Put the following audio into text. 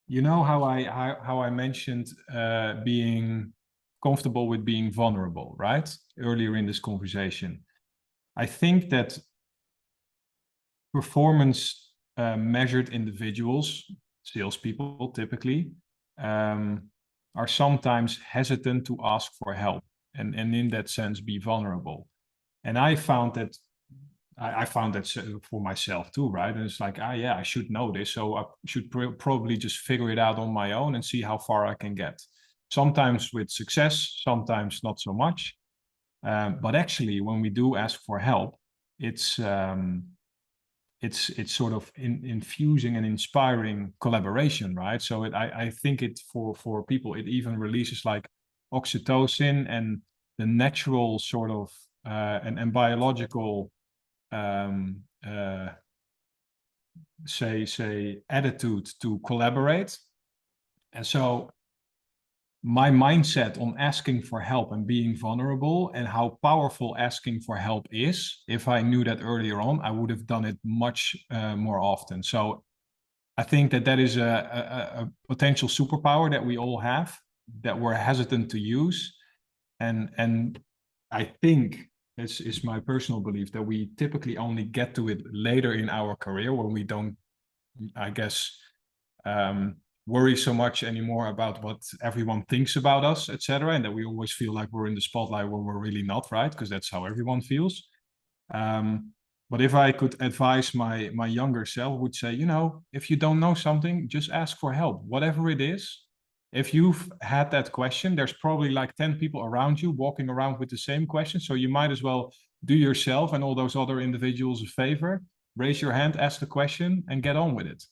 You know how I mentioned being comfortable with being vulnerable, right? Earlier in this conversation. I think that performance measured individuals, salespeople typically, are sometimes hesitant to ask for help and in that sense be vulnerable. And I found that for myself too, right? And it's like, yeah, I should know this, so I should probably just figure it out on my own and see how far I can get. Sometimes with success, sometimes not so much. But actually, when we do ask for help, it's sort of infusing and inspiring collaboration, right? So I think it for people, it even releases like oxytocin and the natural sort of and biological say attitude to collaborate. And so my mindset on asking for help and being vulnerable and how powerful asking for help is, if I knew that earlier on, I would have done it much more often. So I think that is a potential superpower that we all have that we're hesitant to use. And I think this is my personal belief that we typically only get to it later in our career when we don't, I guess, worry so much anymore about what everyone thinks about us, etc., and that we always feel like we're in the spotlight when we're really not, right? Because that's how everyone feels. But if I could advise my younger self, would say, if you don't know something, just ask for help, whatever it is. If you've had that question, there's probably like 10 people around you walking around with the same question. So you might as well do yourself and all those other individuals a favor, raise your hand, ask the question, and get on with it.